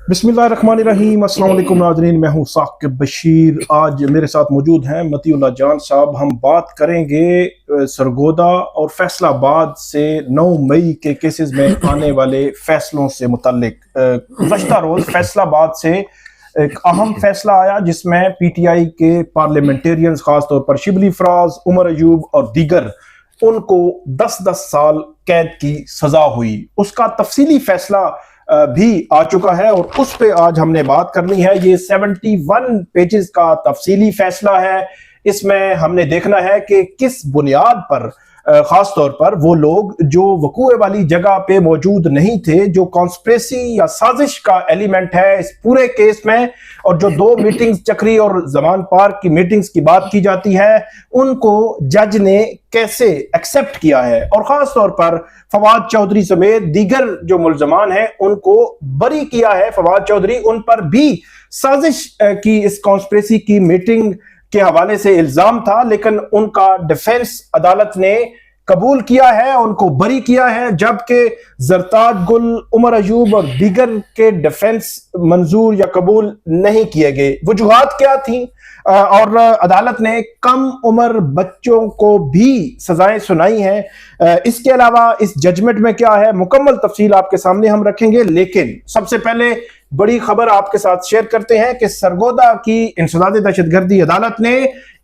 बिस्मिल्लाहिर्रहमानिर्रहीम। अस्सलाम वालेकुम नाज़रीन, मैं हूँ साकिब बशीर। आज मेरे साथ मौजूद हैं मतीउल्लाह जान साहब। हम बात करेंगे सरगोदा और फैसलाबाद से 9 मई के केसेस में आने वाले फैसलों से मुतल्लिक। गुज़श्ता रोज़ फैसलाबाद से एक अहम फैसला आया जिसमें पीटीआई के पार्लियामेंटेरियंस, खासतौर पर शिबली फराज, उमर अयूब और दीगर, उनको 10-10 साल कैद की सजा हुई। उसका तफसीली फैसला भी आ चुका है और उस पे आज हमने बात करनी है। ये 71 पेजेस का तफसीली फैसला है। इसमें हमने देखना है कि किस बुनियाद पर खास तौर पर वो लोग जो वकूए वाली जगह पे मौजूद नहीं थे, जो कॉन्स्पिरेसी या साजिश का एलिमेंट है इस पूरे केस में, और जो 2 मीटिंग्स चक्री और जमान पार्क की मीटिंग्स की बात की जाती है, उनको जज ने कैसे एक्सेप्ट किया है। और खास तौर पर फवाद चौधरी समेत दीगर जो मुल्जमान हैं उनको बरी किया है। फवाद चौधरी, उन पर भी साजिश की, इस कॉन्स्पिरेसी की मीटिंग के हवाले से इल्जाम था, लेकिन उनका डिफेंस अदालत ने कबूल किया है, उनको बरी किया है, जबकि जरताज गुल, उमर अयूब और दीगर के डिफेंस मंजूर या कबूल नहीं किए गए। वजूहात क्या थी? और अदालत ने कम उम्र बच्चों को भी सजाएं सुनाई हैं। इसके अलावा इस जजमेंट में क्या है, मुकम्मल तफसील आपके सामने हम रखेंगे। लेकिन सबसे पहले बड़ी खबर आपके साथ शेयर करते हैं कि सरगोदा की इंसदाद दहशतगर्दी अदालत ने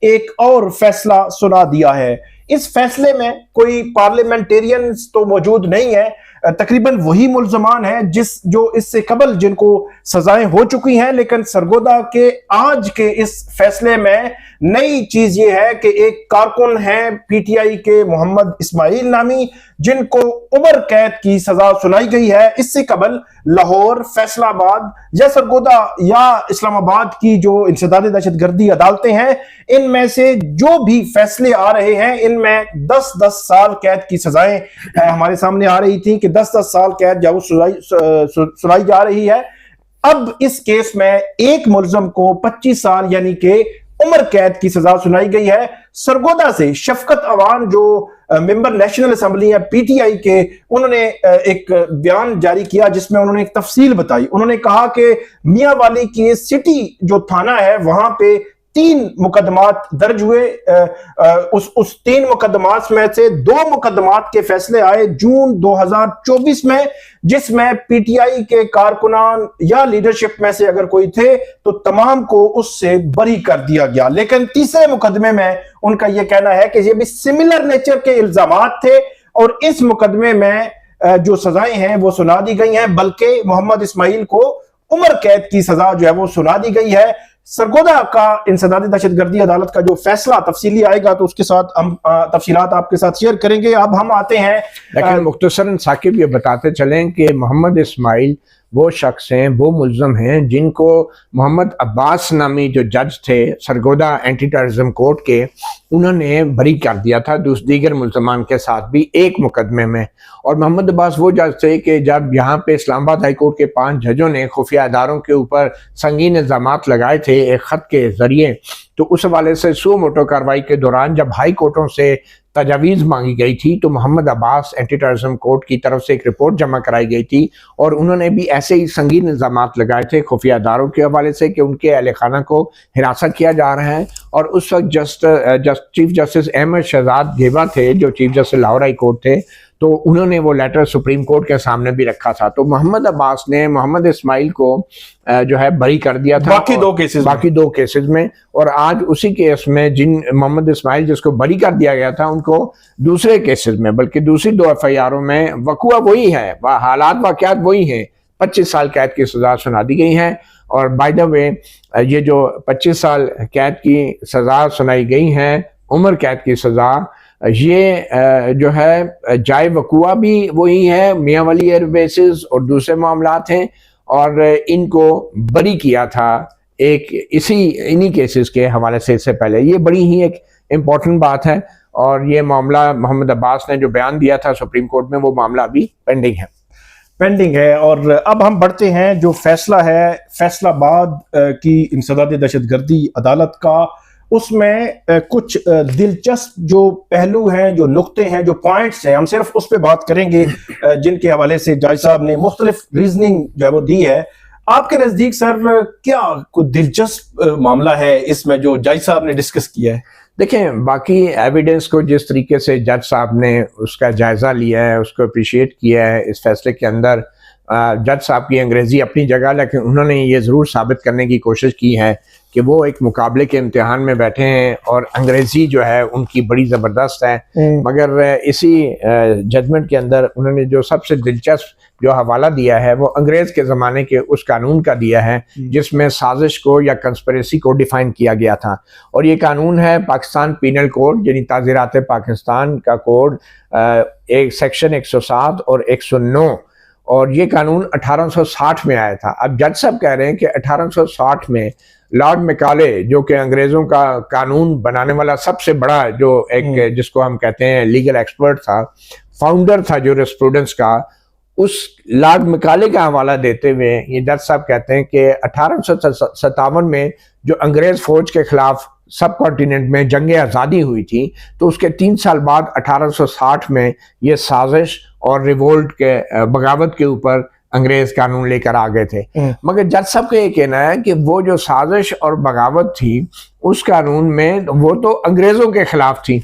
एक और फैसला सुना दिया है। इस फैसले में कोई पार्लियामेंटेरियंस तो मौजूद नहीं है, तकरीबन वही मुल्जमान हैं जो इससे कबल जिनको सजाएं हो चुकी हैं। लेकिन सरगोदा के आज के इस फैसले में नई चीज ये है कि एक कारकुन है पीटीआई के मोहम्मद इस्माइल नामी, जिनको उम्र कैद की सजा सुनाई गई है। इससे कबल लाहौर, फैसलाबाद या सरगोदा या इस्लामाबाद की जो इंसदाद दहशतगर्दी अदालतें हैं, इनमें से जो भी फैसले आ रहे हैं, इनमें 10-10 साल कैद की सजाएं हमारे सामने आ रही थी कि 10-10 साल कैद जब सुनाई जा रही है। अब इस केस में एक मुल्जम को 25 साल यानी कि उम्र कैद की सजा सुनाई गई है। सरगोदा से शफकत अवान, जो मेंबर नेशनल असेंबली है पीटीआई के, उन्होंने एक बयान जारी किया जिसमें उन्होंने एक तफसील बताई। उन्होंने कहा कि मियां वाली की सिटी जो थाना है वहां पे 3 मुकदमात दर्ज हुए। उस 3 मुकदमात में से 2 मुकदमात के फैसले आए जून 2024 में, जिसमें पीटीआई के कारकुनान या लीडरशिप में से अगर कोई थे तो तमाम को उससे बरी कर दिया गया। लेकिन तीसरे मुकदमे में उनका यह कहना है कि ये भी सिमिलर नेचर के इल्जामात थे और इस मुकदमे में जो सजाएं हैं वो सुना दी गई हैं, बल्कि मोहम्मद इस्माइल को उम्र कैद की सजा जो है वो सुना दी गई है। सरगोदा का इंसदादी दहशतगर्दी अदालत का जो फैसला तफसीली आएगा तो उसके साथ हम तफसीलात आपके साथ शेयर करेंगे। अब हम आते हैं, लेकिन मुख्तसरन साकिब ये बताते चलें कि मोहम्मद इस्माइल वो शख्स हैं, वो मुल्ज़म हैं जिनको मोहम्मद अब्बास नामी जो जज थे सरगोदा एंटी टेररिज्म कोर्ट के, उन्होंने बरी कर दिया था दीगर मुल्ज़मान के साथ भी एक मुकदमे में। और मोहम्मद अब्बास वो जज थे कि जब यहाँ पे इस्लामाबाद हाई कोर्ट के 5 जजों ने खुफिया इदारों के ऊपर संगीन इल्ज़ामात लगाए थे एक ख़त के ज़रिए, तो उस हवाले से सो मोटो कार्रवाई के दौरान जब हाई कोर्टों से तजावीज़ मांगी गई थी तो Mohammad Abbas anti terrorism court की तरफ से एक रिपोर्ट जमा कराई गई थी और उन्होंने भी ऐसे ही संगीन इल्ज़ामात लगाए थे खुफिया इदारों के हवाले से कि उनके अहल खाना को हिरासत किया जा रहा है। और उस वक्त चीफ जस्टिस अहमद शहजाद गेबा थे जो chief justice Lahore high court थे, तो उन्होंने वो लेटर सुप्रीम कोर्ट के सामने भी रखा था। तो मोहम्मद अब्बास ने मोहम्मद इस्माइल को जो है बरी कर दिया था बाकी दो केसेस में। और आज उसी केस में जिन मोहम्मद इस्माइल जिसको बरी कर दिया गया था, उनको दूसरे केसेस में, बल्कि दूसरी 2 एफआईआरों में वकुआ वही है, हालात वाक़यात वही हैं, 25 साल कैद की सजा सुना दी गई है। और बाय द वे ये जो 25 साल कैद की सजा सुनाई गई है, उम्र कैद की सजा, ये जो है जाए वकुआ भी वही है, मियां वाली एयर बेसिस और दूसरे मामलात हैं, और इनको बरी किया था एक इन्हीं केसेस के हवाले से इससे पहले। ये बड़ी ही एक इम्पॉर्टेंट बात है और ये मामला मोहम्मद अब्बास ने जो बयान दिया था सुप्रीम कोर्ट में, वो मामला अभी पेंडिंग है। और अब हम बढ़ते हैं, जो फैसला है फैसलाबाद की इंसदाद दहशतगर्दी अदालत का, उसमें कुछ दिलचस्प जो पहलू हैं, जो नुक्ते हैं, जो पॉइंट्स हैं, हम सिर्फ उस पर बात करेंगे जिनके हवाले से जज साहब ने मुख्तलिफ रीजनिंग जो है वो दी है। आपके नजदीक सर क्या कोई दिलचस्प मामला है इसमें जो जज साहब ने डिस्कस किया है? देखें, बाकी एविडेंस को जिस तरीके से जज साहब ने उसका जायज़ा लिया है, उसको अप्रिशिएट किया है इस फैसले के अंदर, जज साहब की अंग्रेज़ी अपनी जगह, लेकिन उन्होंने ये ज़रूर साबित करने की कोशिश की है कि वो एक मुकाबले के इम्तिहान में बैठे हैं और अंग्रेज़ी जो है उनकी बड़ी ज़बरदस्त है। मगर इसी जजमेंट के अंदर उन्होंने जो सबसे दिलचस्प जो हवाला दिया है वो अंग्रेज़ के ज़माने के उस कानून का दिया है जिसमें साजिश को या कंस्पिरेसी को डिफ़ाइन किया गया था। और ये कानून है पाकिस्तान पीनल कोड, यानी ताज़ीरात पाकिस्तान का कोड, एक सेक्शन 107 और 109, और ये कानून 1860 में आया था। अब जज साहब कह रहे हैं कि 1860 में लॉर्ड मैकाले, जो कि अंग्रेज़ों का कानून बनाने वाला सबसे बड़ा जो एक जिसको हम कहते हैं लीगल एक्सपर्ट था, फाउंडर था जूरिस्प्रूडेंस का, उस लॉर्ड मैकाले का हवाला देते हुए ये जज साहब कहते हैं कि 1857 में जो अंग्रेज़ फौज के खिलाफ सब कॉन्टिनेंट में जंग आज़ादी हुई थी, तो उसके 3 साल बाद 1860 में ये साजिश और रिवोल्ट के बगावत के ऊपर अंग्रेज कानून लेकर आ गए थे। मगर जज साहब का ये कहना है कि वो जो साजिश और बगावत थी उस कानून में वो तो अंग्रेजों के खिलाफ थी,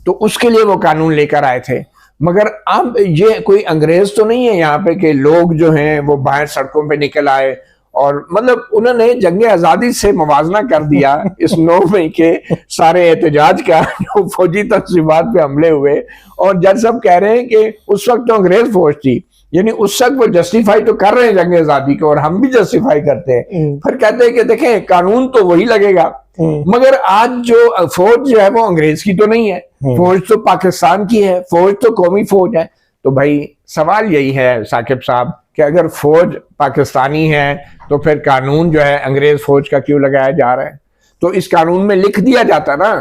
तो उसके लिए वो कानून लेकर आए थे। मगर अब ये कोई अंग्रेज तो नहीं है यहाँ पे कि लोग जो हैं वो बाहर सड़कों पे निकल आए और मतलब उन्होंने जंग आज़ादी से मुवाजना कर दिया इस 9 मई के सारे एहतजाज का जो फौजी तंजीमात पे हमले हुए। और जज साहब कह रहे हैं कि उस वक्त तो अंग्रेज फौज थी, यानी उस वक्त वो जस्टिफाई तो कर रहे हैं जंग आज़ादी को और हम भी जस्टिफाई करते हैं, फिर कहते हैं कि देखें कानून तो वही लगेगा। मगर आज जो फौज जो है वो अंग्रेज की तो नहीं है, फौज तो पाकिस्तान की है, फौज तो कौमी फौज है। तो भाई सवाल यही है साकिब साहब कि अगर फौज पाकिस्तानी है तो फिर कानून जो है अंग्रेज फौज का क्यों लगाया जा रहा है? तो इस कानून में लिख दिया जाता ना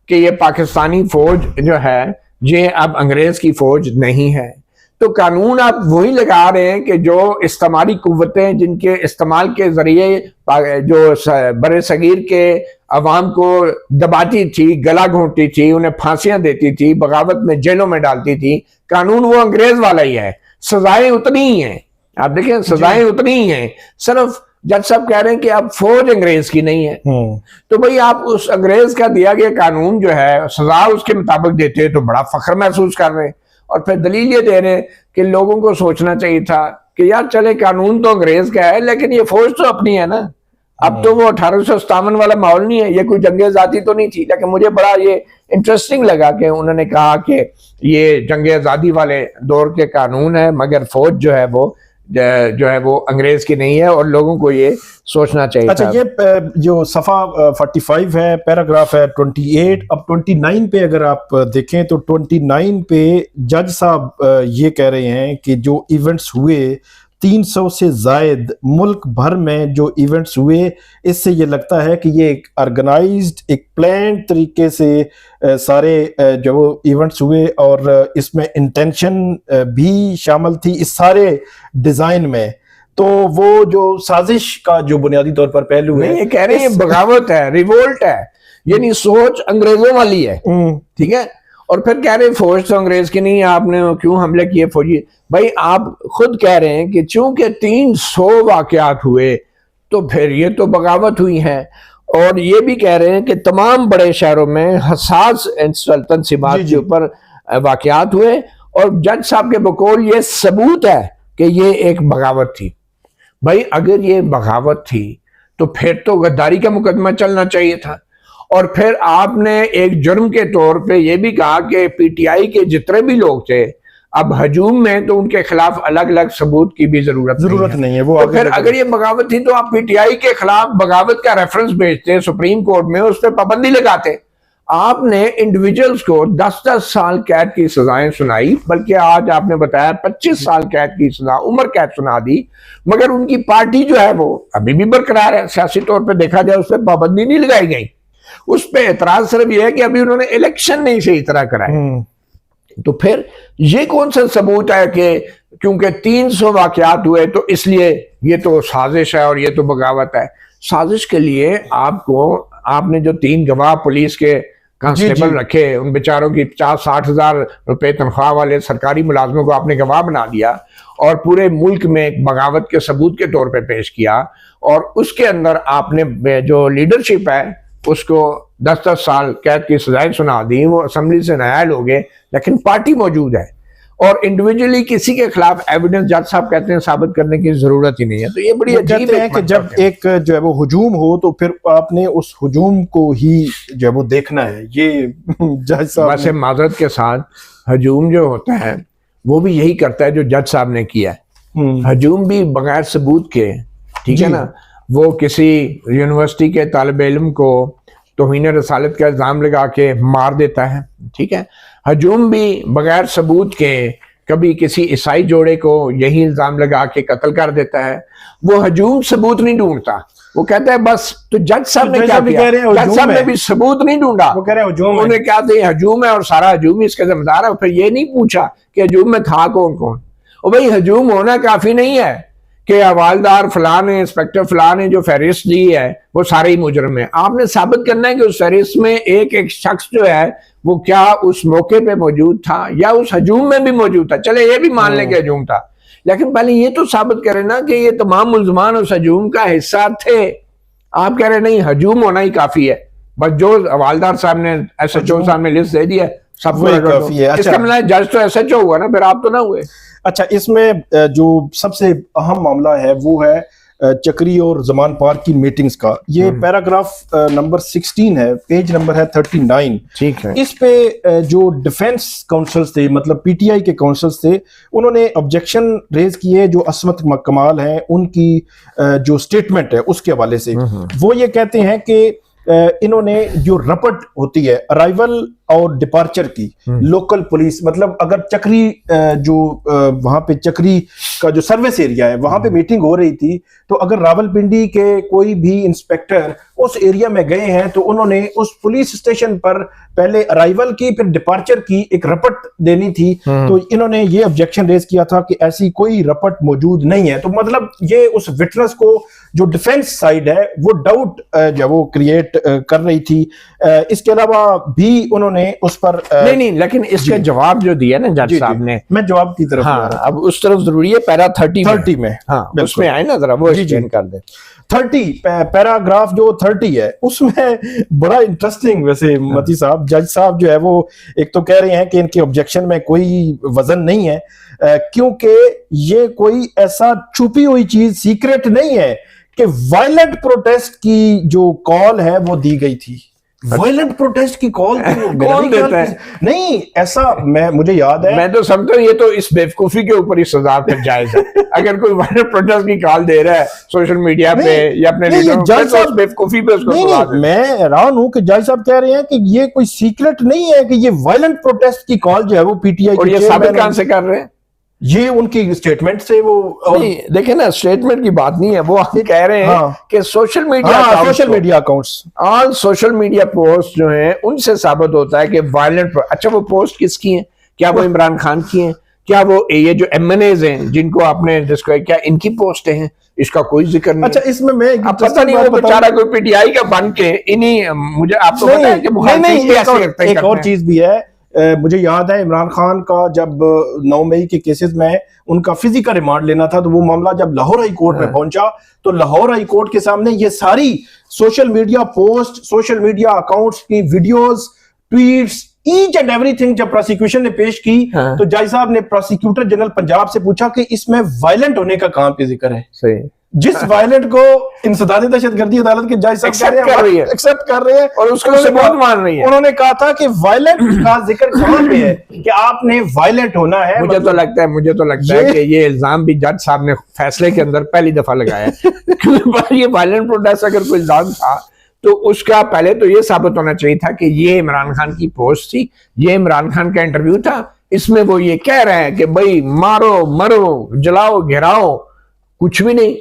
कि ये पाकिस्तानी फौज जो है ये अब अंग्रेज की फौज नहीं है। तो कानून आप वही लगा रहे हैं कि जो इस्तेमाली कुव्वतें जिनके इस्तेमाल के जरिए जो बड़े सगीर के अवाम को दबाती थी, गला घोंटती थी, उन्हें फांसियां देती थी, बगावत में जेलों में डालती थी, कानून वो अंग्रेज वाला ही है, सजाएं उतनी ही हैं। आप देखें सजाएं उतनी ही हैं, सिर्फ जज साहब कह रहे हैं कि अब फौज अंग्रेज की नहीं है। तो भाई आप उस अंग्रेज का दिया गया कानून जो है सजा उसके मुताबिक देते हैं तो बड़ा फख्र महसूस कर रहे हैं, और फिर दलील ये दे रहे हैं कि लोगों को सोचना चाहिए था कि यार चले कानून तो अंग्रेज का है लेकिन ये फौज तो अपनी है ना। अब तो वो 1857 वाला माहौल नहीं है, ये कोई जंग आज़ादी तो नहीं थी। लेकिन मुझे बड़ा ये इंटरेस्टिंग लगा कि उन्होंने कहा कि ये जंग आज़ादी वाले दौर के कानून है मगर फौज जो है वो अंग्रेज की नहीं है, और लोगों को ये सोचना चाहिए। अच्छा, ये जो सफ़ा 45 है, पैराग्राफ है 28, अब 29 पे अगर आप देखें तो 29 पे जज साहब ये कह रहे हैं कि जो इवेंट्स हुए 300 से जायद मुल्क भर में जो इवेंट्स हुए, इससे ये लगता है कि ये एक ऑर्गेनाइज्ड, एक प्लान तरीके से सारे जो इवेंट्स हुए और इसमें इंटेंशन भी शामिल थी इस सारे डिज़ाइन में। तो वो जो साजिश का जो बुनियादी तौर पर पहलू है, ये कह रहे हैं बगावत है, रिवोल्ट है, यानी सोच अंग्रेजों वाली है, ठीक है। और फिर कह रहे फौज तो अंग्रेज की नहीं है, आपने क्यों हमले किए फौजी? भाई आप खुद कह रहे हैं कि चूंकि 300 वाकयात हुए तो फिर ये तो बगावत हुई है, और ये भी कह रहे हैं कि तमाम बड़े शहरों में हसास तनसीबात के ऊपर वाकयात हुए, और जज साहब के बकौल ये सबूत है कि ये एक बगावत थी। भाई अगर ये बगावत थी तो फिर तो गद्दारी का मुकदमा चलना चाहिए था, और फिर आपने एक जुर्म के तौर पे ये भी कहा कि पीटीआई के जितने भी लोग थे अब हजूम में, तो उनके खिलाफ अलग अलग सबूत की भी जरूरत नहीं है। वो तो फिर अगर ये बगावत थी तो आप पीटीआई के खिलाफ बगावत का रेफरेंस भेजते सुप्रीम कोर्ट में, उस पर पाबंदी लगाते। आपने इंडिविजुअल्स को 10-10 साल कैद की सजाएं सुनाई, बल्कि आज आपने बताया 25 साल कैद की सजा, उम्र कैद सुना दी, मगर उनकी पार्टी जो है वो अभी भी बरकरार है। सियासी तौर पर देखा जाए उस पर पाबंदी नहीं लगाई गई। उस पर एतराज सिर्फ यह है कि अभी उन्होंने इलेक्शन नहीं सही तरह कराए। तो फिर ये कौन सा सबूत है कि क्योंकि 300 वाकयात हुए तो इसलिए ये तो साजिश है और ये तो बगावत है? साजिश के लिए आपने जो 3 गवाह पुलिस के कांस्टेबल रखे, उन बेचारों की 50-60 हजार रुपए तनख्वाह वाले सरकारी मुलाजमों को आपने गवाह बना दिया और पूरे मुल्क में एक बगावत के सबूत के तौर पे पेश किया, और उसके अंदर आपने जो लीडरशिप है उसको 10-10 साल कैद की सजाएं सुना दी, वो असेंबली से नायाल हो गए, लेकिन पार्टी मौजूद है और इंडिविजुअली किसी के खिलाफ एविडेंस जज साहब कहते हैं साबित करने की जरूरत ही नहीं है। तो ये बड़ी अजीब है कि जब एक जो है वो हुजूम हो तो फिर आपने उस हुजूम को ही जो है वो देखना है। ये जज साहब वैसे माजरत के साथ हजूम जो होता है वो भी यही करता है जो जज साहब ने किया है। हजूम भी बगैर सबूत के, ठीक है ना, वो किसी यूनिवर्सिटी के तालिब इल्म को तौहीन रसालत का इल्ज़ाम लगा के मार देता है, ठीक है। हजूम भी बगैर सबूत के कभी किसी ईसाई जोड़े को यही इल्ज़ाम लगा के कत्ल कर देता है। वो हजूम सबूत नहीं ढूंढता, वो कहता है बस। तो जज साहब ने क्या किया? जज साहब ने भी सबूत नहीं ढूंढा, वो कह रहे हैं हजूम, उन्होंने क्या दिया, हजूम है और सारा हजूम ही इसका जिम्मेदार है। फिर ये नहीं पूछा कि हजूम में था कौन कौन। और भाई हजूम होना काफी नहीं है कि हवालदार फलान है, इंस्पेक्टर फलान है, जो फहरिस्त दी है वो सारे ही मुजरम है। आपने साबित करना है कि उस फहरिस्त में एक एक शख्स जो है वो क्या उस मौके पे मौजूद था या उस हजूम में भी मौजूद था। चले ये भी मान लें कि हजूम था, लेकिन पहले ये तो साबित करें ना कि ये तमाम मुल्जमान उस हजूम का हिस्सा थे। आप कह रहे नहीं हजूम होना ही काफी है, बस जो हवालदार साहब ने SHO साहब ने लिस्ट दे दिया सब काफी है। इसका मतलब जज तो SHO हुआ ना, फिर आप तो ना हुए। अच्छा, इसमें जो सबसे अहम मामला है वो है चक्री और जमान पार्क की मीटिंग्स का। ये पैराग्राफ नंबर 16 है, पेज नंबर है 39। ठीक है। इस पे जो डिफेंस काउंसिल्स थे, मतलब PTI के काउंसिल्स थे, उन्होंने ऑब्जेक्शन रेज किए जो असमत कमाल हैं उनकी जो स्टेटमेंट है उसके हवाले से। वो ये कहते हैं कि इन्होंने जो रपट होती है अराइवल और डिपार्चर की, लोकल पुलिस, मतलब अगर चक्री जो वहां पे चक्री का जो सर्विस एरिया है वहां पे मीटिंग हो रही थी, तो अगर रावलपिंडी के कोई भी इंस्पेक्टर उस एरिया में गए हैं तो उन्होंने उस पुलिस स्टेशन पर पहले अराइवल की फिर डिपार्चर की एक रपट देनी थी। तो इन्होंने ये ऑब्जेक्शन रेज किया था कि ऐसी कोई रपट मौजूद नहीं है। तो मतलब ये उस विटनेस को जो डिफेंस साइड है वो डाउट जो वो क्रिएट कर रही थी। इसके अलावा भी उन्होंने उस पर नहीं, लेकिन इसका जवाब जो दिया ना जज साहब ने, मैं जवाब की तरफ, हाँ, अब उस तरफ जरूरी है। पैरा 30 में, हाँ, उसमें आए ना, जरा वो एक्सप्लेन कर दे। 30 पैराग्राफ जो 30 है उसमें बड़ा इंटरेस्टिंग, वैसे मती साहब, जज साहब जो है वो एक तो कह रहे हैं कि इनके ऑब्जेक्शन में कोई वजन नहीं है क्योंकि ये कोई ऐसा छुपी हुई चीज, सीक्रेट नहीं है कि वायलेंट प्रोटेस्ट की जो कॉल है वो दी गई थी। वायलेंट प्रोटेस्ट की कॉल कौन देता है? नहीं, ऐसा मुझे याद है, मैं तो समझता हूँ ये तो इस बेवकूफी के ऊपर ही सजा फिर जायज है। अगर कोई वायलेंट प्रोटेस्ट की कॉल दे रहा है सोशल मीडिया पे या अपने जज साहब बेवकूफी पे उसको सजा दे। मैं हैरान हूँ कि जज साहब कह रहे हैं कि ये कोई सीक्रेट नहीं है कि ये वायलेंट प्रोटेस्ट की कॉल जो है वो PTI और ये साबित कहां से कर रहे हैं? ये उनकी स्टेटमेंट से वो नहीं, देखे ना, स्टेटमेंट की बात नहीं है, वो आप कह रहे हैं कि सोशल मीडिया अकाउंट्स और सोशल मीडिया पोस्ट जो हैं उनसे साबित होता है कि वायलेंट। अच्छा, वो पोस्ट किसकी हैं? क्या वो इमरान खान की हैं? क्या वो ये जो MNAs हैं जिनको आपने डिस्क्राइब किया, इनकी पोस्टें हैं? इसका कोई जिक्र नहीं। अच्छा, इसमें मैं पता नहीं वो बेचारा कोई PTI का बन के इन्हीं, मुझे आपको पता है कि एक और चीज भी है। मुझे याद है इमरान खान का जब 9 मई के केसेस में उनका फिजिकल रिमांड लेना था, तो वो मामला जब लाहौर हाई कोर्ट में पहुंचा तो लाहौर हाई कोर्ट के सामने ये सारी social media post, social media accounts की videos, tweets, each and everything जब प्रोसिक्यूशन ने पेश की, तो जज साहब ने प्रोसिक्यूटर जनरल पंजाब से पूछा कि इसमें वायलेंट होने का कहां पे जिक्र है? सही, जिस वायलेंट को इंसदादी दहशतगर्दी अदालत के जज साहब एक्सेप्ट कर रहे हैं और उसको सबूत मान रही है। उन्होंने कहा था कि वायलेंट का जिक्र कहां पे है कि आपने वायलेंट होना है। मुझे तो लगता है कि ये इल्जाम भी जज साहब ने फैसले के अंदर पहली दफा लगाया है। क्योंकि ये वायलेंट प्रोटेस्ट अगर कोई इल्जाम था तो उसका पहले तो ये साबित होना चाहिए था कि ये इमरान खान की पोस्ट थी, ये इमरान खान का इंटरव्यू था, इसमें वो ये कह रहे हैं कि भाई मारो, मरो, जलाओ, घेराओ, कुछ भी नहीं।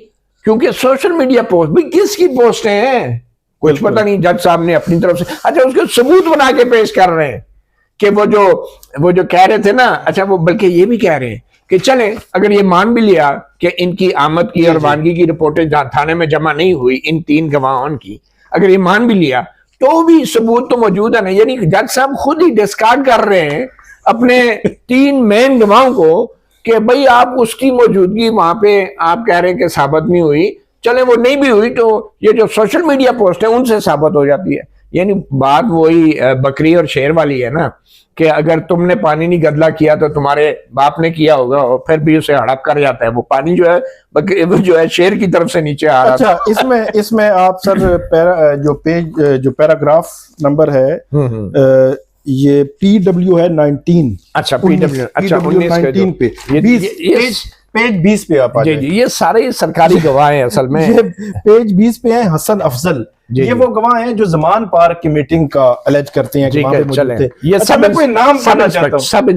क्योंकि सोशल मीडिया पोस्ट भी किसकी पोस्ट हैं कुछ पता नहीं। जज साहब ने अपनी तरफ से, अच्छा, उसके सबूत बना के पेश कर रहे हैं कि वो जो कह रहे थे ना, अच्छा, वो बल्कि ये भी कह रहे हैं कि चले अगर ये मान भी लिया कि इनकी आमद की और वानगी की रिपोर्टें थाने में जमा नहीं हुई इन 3 गवाहों की, अगर ये मान भी लिया तो भी सबूत तो मौजूद है ना, यानी जज साहब खुद ही डिस्कार्ड कर रहे हैं अपने 3 मेन गवाहों को कि भाई आप उसकी मौजूदगी वहां पे आप कह रहे हैं कि साबित नहीं हुई, चले वो नहीं भी हुई तो ये जो सोशल मीडिया पोस्ट है उनसे साबित हो जाती है। यानी बात वही बकरी और शेर वाली है ना, कि अगर तुमने पानी नहीं गदला किया तो तुम्हारे बाप ने किया होगा, और फिर भी उसे हड़प कर जाता है वो पानी जो है बकरी जो है शेर की तरफ से नीचे आ रहा। अच्छा, इसमें आप सर जो पैराग्राफ नंबर है ये PW है 19। अच्छा PW, अच्छा 19 पे पेज 20 पे आप आ जी, ये सारे सरकारी गवाह हैं असल में। ये पेज 20 पे है हसन अफजल, ये वो गवाह हैं जो जमान पार्क की मीटिंग का अलेज करते हैं कि वहां पे मौजूद थे। ये अच्छा, मैं कोई नाम पढ़ना चाहता हूँ, सब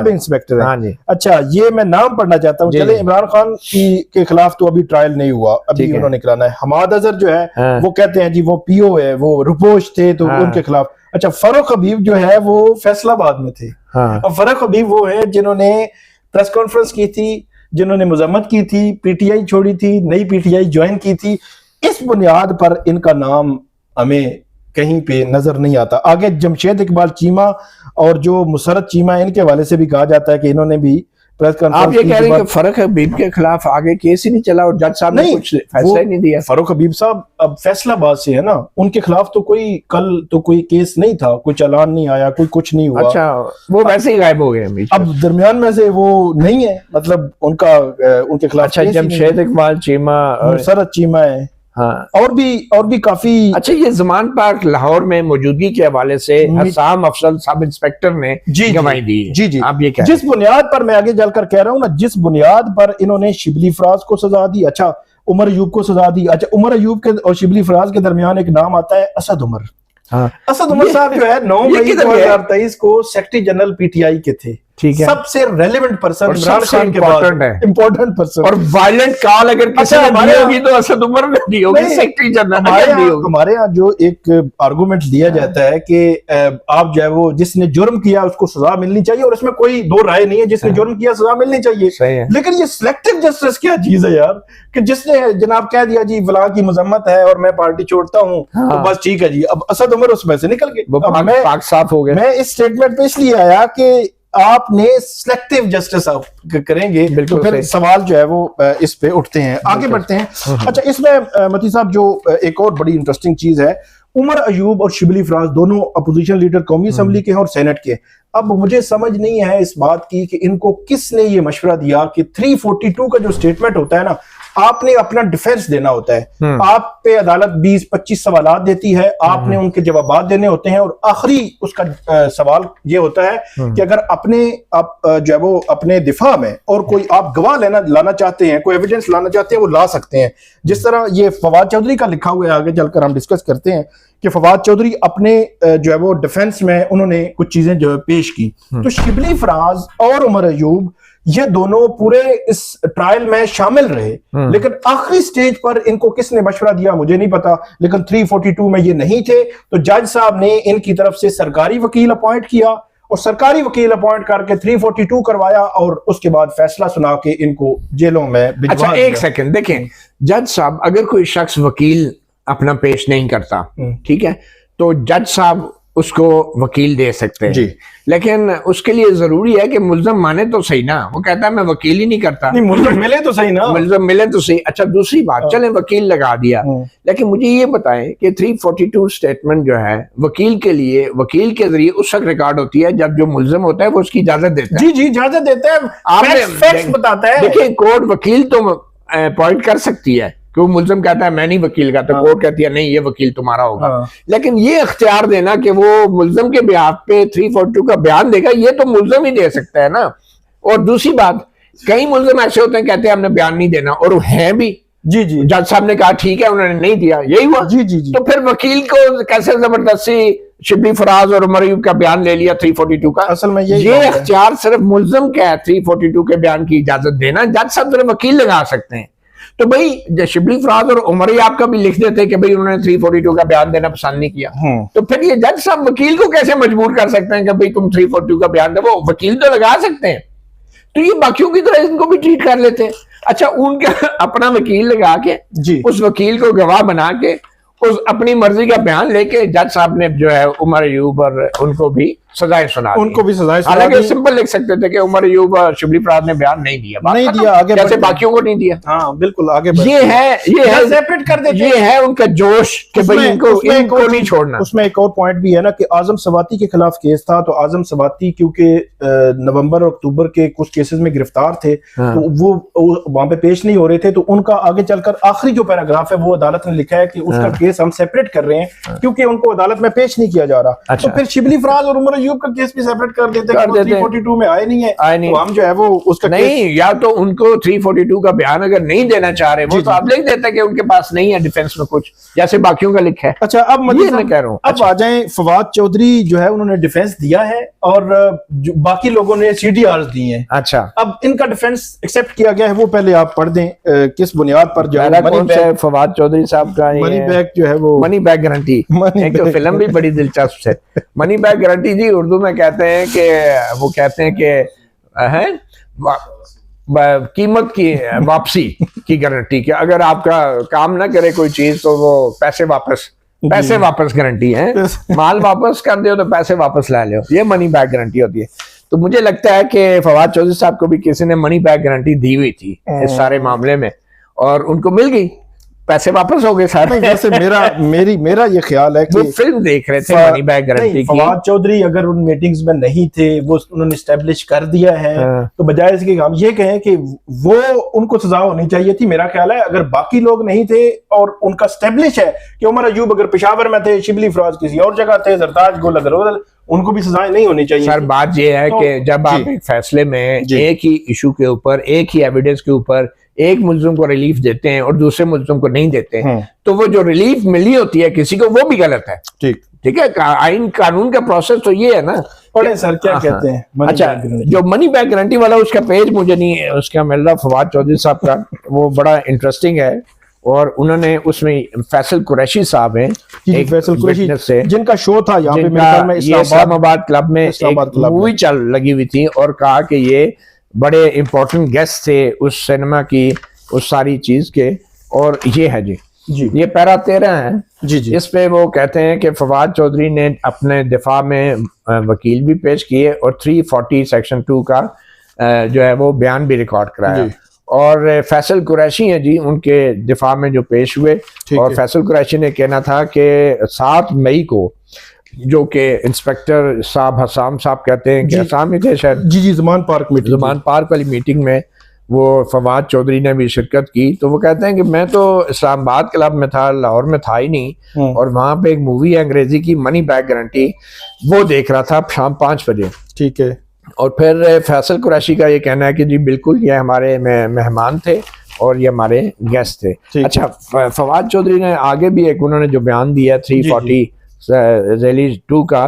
इंस्पेक्टर हाँ जी। अच्छा, ये मैं नाम पढ़ना चाहता हूँ। चले, इमरान खान के खिलाफ तो अभी ट्रायल नहीं हुआ, अभी उन्होंने कराना है। हमाद अजहर जो है वो कहते हैं जी वो PO है, वो रुपोश थे तो उनके खिलाफ। अच्छा, फरूक हबीब जो है वो फैसलाबाद में थे। और फरूक हबीब वो है जिन्होंने प्रेस कॉन्फ्रेंस की थी, जिन्होंने मजम्मत की थी, PTI छोड़ी थी, नई PTI ज्वाइन की थी। इस बुनियाद पर इनका नाम हमें कहीं पे नजर नहीं आता। आगे जमशेद इकबाल चीमा और जो मुसरत चीमा है, इनके हवाले से भी कहा जाता है कि इन्होंने भी प्रेस कॉन्फ्रेंस। आप ये कह रहे हैं कि फरूक हबीब के खिलाफ आगे केस ही नहीं चला और जज साहब ने कुछ फैसला ही नहीं दिया? फरूक हबीब साहब अब फैसलाबाद से है ना, उनके खिलाफ तो कोई केस नहीं था, कोई चालान नहीं आया, कोई कुछ नहीं हुआ। अच्छा, वो वैसे ही गायब हो गए अब दरमियान में से वो नहीं है, मतलब उनके खिलाफ। अच्छा, जमशेद इकबाल चीमा, मुसरत चीमा है, हाँ, और भी काफी। अच्छा, ये जमान पार्क लाहौर में मौजूदगी के हवाले से हसाम अफजल सब इंस्पेक्टर ने गवाही दी है। जी, आप ये जिस बुनियाद पर मैं आगे चलकर कह रहा हूँ ना, जिस बुनियाद पर इन्होंने शिबली फराज को सजा दी, अच्छा उमर अयूब को सजा दी। अच्छा, उमर अयूब के और शिबली फराज के दरमियान एक नाम आता है असद उमर। हाँ, असद उमर साहब जो है 9 मई 2023 को सेक्रेटरी जनरल PTI के थे। ठीक है, सबसे रेलेवेंट पर्सन, इमरान खान के बाद इंपॉर्टेंट पर्सन। और वायलेंट कॉल अगर किसी ने दी होगी तो असद उमर ने दी होगी, सेक्रेटरी जनरल। हमारे यहाँ जो एक आर्गुमेंट दिया जाता है कि आप जो है वो जिसने जुर्म किया उसको सजा मिलनी चाहिए, और इसमें कोई दो राय नहीं है, जिसने जुर्म किया सजा मिलनी चाहिए। लेकिन ये सिलेक्टिव जस्टिस क्या चीज है यार, कि जिसने जनाब कह दिया जी फलां की मजम्मत है और मैं पार्टी छोड़ता हूँ तो बस ठीक है जी, अब असद उमर उसमें से निकल गए, पाक साफ हो गए। मैं इस स्टेटमेंट पे इसलिए आया कि आपने सिलेक्टिव जस्टिस आप करेंगे तो फिर सवाल जो है वो इस पे उठते हैं। आगे बढ़ते हैं। अच्छा, इसमें मती साहब जो एक और बड़ी इंटरेस्टिंग चीज है, उमर अयूब और शिबली फराज दोनों अपोजिशन लीडर कौमी असेंबली के हैं और सेनेट के। अब मुझे समझ नहीं है इस बात की कि इनको किसने ये मशवरा दिया कि 342 का जो स्टेटमेंट होता है ना, आपने अपना डिफेंस देना होता है। आप पे अदालत 20-25 सवालात देती है, आपने उनके जवाब देने होते हैं, और आखिरी उसका सवाल ये होता है कि अगर जो है वो अपने दिफा में और कोई आप गवाह लाना चाहते हैं, कोई एविडेंस लाना चाहते हैं, वो ला सकते हैं। जिस तरह ये फवाद चौधरी का लिखा हुआ है, आगे चलकर हम डिस्कस करते हैं कि फवाद चौधरी अपने जो है वो डिफेंस में उन्होंने कुछ चीजें जो है पेश की। तो शिबली फराज और उमर अयूब ये दोनों पूरे इस ट्रायल में शामिल रहे, लेकिन आखिरी स्टेज पर इनको किसने मशवरा दिया मुझे नहीं पता, लेकिन 342 में ये नहीं थे, तो जज साहब ने इनकी तरफ से सरकारी वकील अपॉइंट किया, और सरकारी वकील अपॉइंट करके 342 करवाया, और उसके बाद फैसला सुना के इनको जेलों में भिजवा दिया। अच्छा, एक सेकंड देखें, जज साहब अगर कोई शख्स वकील अपना पेश नहीं करता, ठीक है, तो जज साहब उसको वकील दे सकते हैं जी, लेकिन उसके लिए जरूरी है कि मुल्ज़म माने तो सही ना। वो कहता है मैं वकील ही नहीं करता, नहीं मुल्ज़म मिले तो सही ना, मुल्ज़म मिले तो सही। अच्छा, दूसरी बात, चलें वकील लगा दिया, लेकिन मुझे ये बताएं कि 342 स्टेटमेंट जो है वकील के लिए, वकील के जरिए उस वक्त रिकॉर्ड होती है जब जो मुल्ज़म होता है वो उसकी इजाजत देता है। जी, इजाजत देता है, आपने फैक्ट्स बताता है। देखिए, कोर्ट वकील तो अपॉइंट कर सकती है, वो मुल्ज़म कहता है मैं नहीं वकील का, तो कोर्ट कहती है नहीं ये वकील तुम्हारा होगा। लेकिन ये इख्तियार देना कि वो मुल्ज़म के बिहाफ पे 342 का बयान देगा, ये तो मुल्ज़म ही दे सकता है ना। और दूसरी बात, कई मुल्ज़म ऐसे होते हैं कहते हैं हमने बयान नहीं देना, और वो है भी। जी, जज साहब ने कहा ठीक है, उन्होंने नहीं दिया, यही हुआ। जी। तो फिर वकील को कैसे जबरदस्ती शिबली फराज और उमर अयूब का बयान ले लिया 342 का? असल में ये इख्तियार सिर्फ मुल्ज़म का है, 342 के बयान की इजाजत देना। जज साहब सिर्फ वकील लगा सकते हैं। तो भाई शिबली फराज और उमर अयूब का भी लिख देते कि भाई उन्होंने 342 का बयान देना पसंद नहीं किया, तो फिर ये जज साहब वकील को कैसे मजबूर कर सकते हैं कि भाई तुम 342 का बयान दो? वो वकील तो लगा सकते हैं, तो ये बाकियों की तरह इनको भी ट्रीट कर लेते हैं। अच्छा, उनका अपना वकील लगा के उस वकील को गवाह बना के उस अपनी मर्जी का बयान लेके जज साहब ने जो है उमर अयूब और उनको भी सजाएं सुना दी। उनको भी सजाएं सुना हालांकि दी। सिंपल लिख सकते थे कि उमर अयूब और शिबली फराज ने बयान नहीं दिया, नहीं दिया, आगे जैसे बढ़ते। बाकियों को नहीं दिया। हाँ बिल्कुल आगे ये है सेपरेट कर देते। ये है उनका जोश कि भाई इनको नहीं छोड़ना। उसमें एक और पॉइंट भी है ना कि आजम सवाती के खिलाफ केस था, तो आजम सवाती क्योंकि नवंबर और अक्टूबर के कुछ केसेस में गिरफ्तार थे, हाँ। तो वो वहां पे पेश नहीं हो रहे थे, तो उनका आगे चलकर आखिरी जो पैराग्राफ है वो अदालत ने लिखा है कि उसका हाँ। केस हम सेपरेट कर रहे हैं क्योंकि उनको अदालत में पेश नहीं किया जा रहा। अच्छा। तो फिर शिबली फराज और उमर अयूब का केस भी सेपरेट कर देते हैं, 342 में आए नहीं है, तो हम जो है वो उसका नहीं, या तो उनको 342 का बयान अगर नहीं देना चाह रहे वो तो आप लिख देते कि उनके पास नहीं है डिफेंस में कुछ, जैसे बाकियों का लिखा है। अच्छा, अब ये मैं कह रहा हूँ। अब आ जाए फवाद चौधरी जो है उन्होंने डिफेंस दिया है और जो बाकी लोगों ने सीडीआर दी हैं। अच्छा, अब इनका डिफेंस एक्सेप्ट किया गया है, वो पहले आप पढ़ दें किस बुनियाद पर जो है कौन सा फवाद चौधरी साहब का मनी बैग जो है वो मनी बैग गारंटी, एक तो फिल्म भी बड़ी दिलचस्प है मनी बैग गारंटी जी। उर्दू में कहते हैं कि वो कहते हैं कि है कीमत की वापसी की गारंटी, कि अगर आपका काम ना करे कोई चीज तो वो पैसे वापस गारंटी है, माल वापस कर दो तो पैसे वापस ला लो, ये मनी बैग गारंटी होती है। तो मुझे लगता है कि फवाद चौधरी साहब को भी किसी ने मनी बैग गारंटी दी हुई थी इस सारे मामले में और उनको मिल गई, पैसे वापस हो गए सारे। वैसे मेरा ये ख्याल है कि वो फिल्म देख रहे थे मनी बैग गारंटी की। फवाद चौधरी अगर उन मीटिंग्स में नहीं थे, वो उन्होंने एस्टेब्लिश कर दिया है, तो बजाय इसके हम ये कहें कि वो उनको सजा होनी चाहिए थी। मेरा ख्याल है अगर बाकी लोग नहीं थे और उनका एस्टेब्लिश है कि उमर अयूब अगर पेशावर में थे, शिबली फराज किसी और जगह थे, जरताज गोल अगर उनको भी सजाएं नहीं होनी चाहिए। सर बात ये है कि जब आप एक फैसले में एक ही इशू के ऊपर, एक ही एविडेंस के ऊपर एक मुल्जिम को रिलीफ देते हैं और दूसरे मुल्जिम को नहीं देते हैं, तो वो जो रिलीफ मिली होती है किसी को, वो भी गलत है। ठीक है, आइन कानून का प्रोसेस तो ये है ना। पढ़े सर क्या कहते हैं। अच्छा, जो मनी बैग गारंटी वाला उसका पेज मुझे नहीं उसका मिल रहा, फवाद चौधरी साहब का, वो बड़ा इंटरेस्टिंग है और उन्होंने उसमें फैसल कुरैशी साहब हैं, एक फैसल कुरैशी से जिनका शो था यहाँ पे मेरे ख्याल में इस्लामाबाद क्लब में एक मूवी चल लगी हुई थी और कहा कि ये बड़े इंपॉर्टेंट गेस्ट थे उस सिनेमा की, उस सारी चीज के। और ये है जी ये पैरा 13 है जी। इस पे वो कहते हैं कि फवाद चौधरी ने अपने दिफा में वकील भी पेश किए और 340 सेक्शन 2 का जो है वो बयान भी रिकॉर्ड कराया। और फैसल कुरैशी हैं जी, उनके दिफा में जो पेश हुए, और फैसल कुरैशी ने कहना था कि 7 मई को, जो कि इंस्पेक्टर साहब हसाम साहब कहते हैं कि हसाम ही थे शायद, जी ज़मान पार्क वाली मीटिंग में वो फवाद चौधरी ने भी शिरकत की। तो वो कहते हैं कि मैं तो इस्लामाबाद क्लब में था, लाहौर में था ही नहीं, और वहाँ पे एक मूवी है अंग्रेजी की मनी बैग गारंटी, वो देख रहा था शाम 5 बजे। ठीक है। और फिर फैसल कुरैशी का ये कहना है कि जी बिल्कुल ये हमारे मेहमान थे और ये हमारे गेस्ट थे। अच्छा, फवाद चौधरी ने आगे भी एक उन्होंने जो बयान दिया 340 रिलीज 2 का,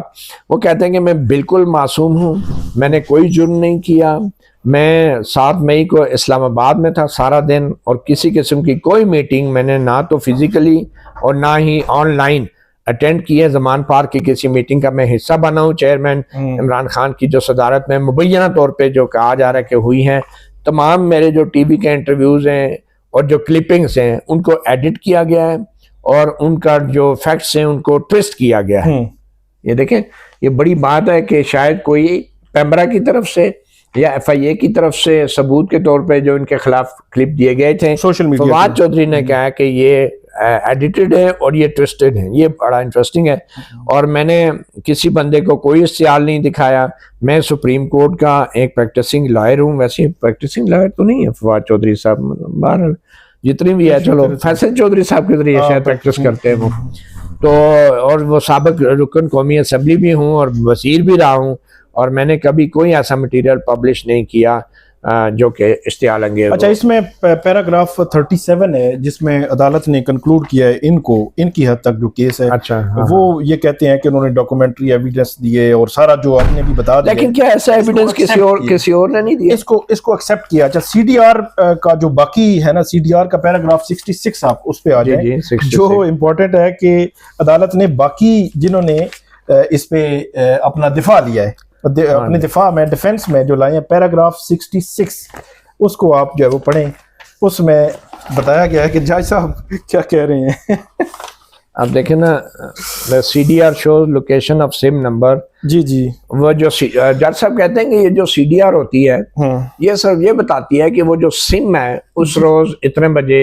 वो कहते हैं कि मैं बिल्कुल मासूम हूँ, मैंने कोई जुर्म नहीं किया, मैं 7 मई को इस्लामाबाद में था सारा दिन और किसी किस्म की कोई मीटिंग मैंने ना तो फिजिकली और ना ही ऑनलाइन अटेंड की है। ज़मान पार्क की किसी मीटिंग का मैं हिस्सा बना हूँ, चेयरमैन इमरान खान की जो सदारत में मुबैना तौर पे जो कहा जा रहा है कि हुई हैं। तमाम मेरे जो टीवी के इंटरव्यूज़ हैं और जो क्लिपिंग्स हैं उनको एडिट किया गया है और उनका जो फैक्ट्स हैं उनको ट्विस्ट किया गया है। ये देखें, ये बड़ी बात है कि शायद कोई पैमरा की तरफ से या FIA की तरफ से सबूत के तौर पे जो इनके खिलाफ क्लिप दिए गए थे, सोशल मीडिया फवाद चौधरी ने कहा कि ये एडिटेड है और ये ट्विस्टेड है। ये बड़ा इंटरेस्टिंग है और मैंने किसी बंदे को कोई इस्तेमाल नहीं दिखाया। मैं सुप्रीम कोर्ट का एक प्रैक्टिसिंग लॉयर हूँ, वैसे प्रैक्टिसिंग लॉयर तो नहीं है फवाद चौधरी साहब, बाहर जितनी भी है, चलो फैसल चौधरी साहब के जरिए शायद प्रैक्टिस करते हैं वो तो, और वो साबिक रुकन कौमी असेंबली भी हूँ और वज़ीर भी रहा हूँ, और मैंने कभी कोई ऐसा मटेरियल पब्लिश नहीं किया जो कि इश्तिहाल अंगेज। अच्छा, इसमें पैराग्राफ 37 है जिसमें अदालत ने कंक्लूड किया है इनकी हद तक जो केस है। अच्छा, वो ये कहते हैं कि उन्होंने डॉक्यूमेंट्री एविडेंस दिए और सारा जो आपने भी बता दिया, लेकिन क्या ऐसा एविडेंस किसी और ने नहीं दिया? इसको एक्सेप्ट किया। अच्छा, CDR का जो बाकी है ना, CDR का पैराग्राफ 66 आप उस पे आ जाए, जो इम्पोर्टेंट है कि अदालत ने बाकी जिन्होंने इस पे अपना दिफा दिया है, अपने दिफा में, डिफेंस में जो लाए हैं, पैराग्राफ 66 उसको आप जो है वो पढ़ें। उसमें बताया गया है कि जज साहब क्या कह रहे हैं। अब देखें ना, CDR show location of SIM number. जी जी। वो जो जज साहब कहते हैं कि ये जो CDR होती है, ये सिर्फ ये बताती है कि वो जो सिम है उस रोज इतने बजे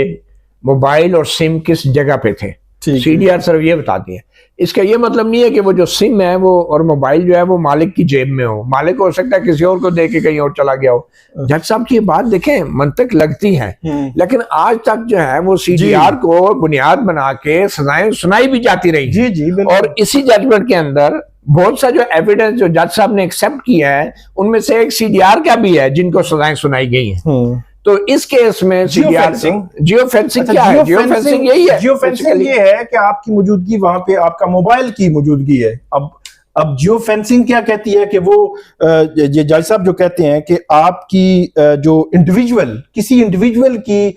मोबाइल और सिम किस जगह पे थे। CDR सिर्फ ये बताती है। इसका ये मतलब नहीं है कि वो जो सिम है वो और मोबाइल जो है वो मालिक की जेब में हो। मालिक हो सकता है किसी और को दे के कहीं और चला गया हो। जज साहब की बात देखें, मंतक लगती है, लेकिन आज तक जो है वो CDR को बुनियाद बना के सजाएं सुनाई भी जाती रही। जी जी। और इसी जजमेंट के अंदर बहुत सा जो एविडेंस जो जज साहब ने एक्सेप्ट किया है, उनमें से एक CDR का भी है जिनको सजाएं सुनाई गई हैं। तो इस केस में जियो फेंसिंग क्या है? जियो फेंसिंग यही है। जियो फेंसिंग ये है कि आपकी मौजूदगी वहां पे आपका मोबाइल की मौजूदगी है। अब जियो फेंसिंग क्या कहती है कि वो ये जज साहब जो कहते हैं कि आपकी जो किसी इंडिविजुअल की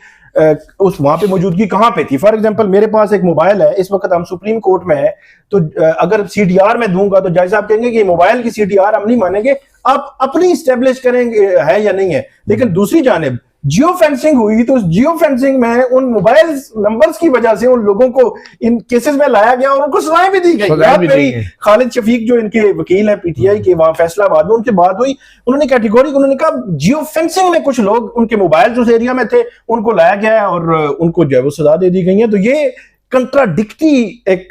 उस वहां पे मौजूदगी कहाँ पे थी। फॉर एग्जांपल मेरे पास एक मोबाइल है, इस वक्त हम सुप्रीम कोर्ट में है, तो अगर CDR में दूंगा तो जज साहब कहेंगे कि मोबाइल की CDR हम नहीं मानेंगे, आप अपनी स्टेब्लिश करेंगे है या नहीं है। लेकिन दूसरी जानिब जियो फेंसिंग हुई तो उस जियो फेंसिंग में उन मोबाइल नंबर्स की वजह से उन लोगों को इन केसेस में लाया गया और उनको सजाएं भी दी गई। बात मेरी खालिद शफीक जो इनके वकील है PTI के वहां फैसलाबाद में, उनकी बात हुई, उन्होंने कैटेगोरी उन्होंने कहा जियो फेंसिंग में कुछ लोग उनके मोबाइल उस एरिया में थे उनको लाया गया है और उनको जो है वो सजा दे दी गई है। तो ये कंट्राडिक्टी एक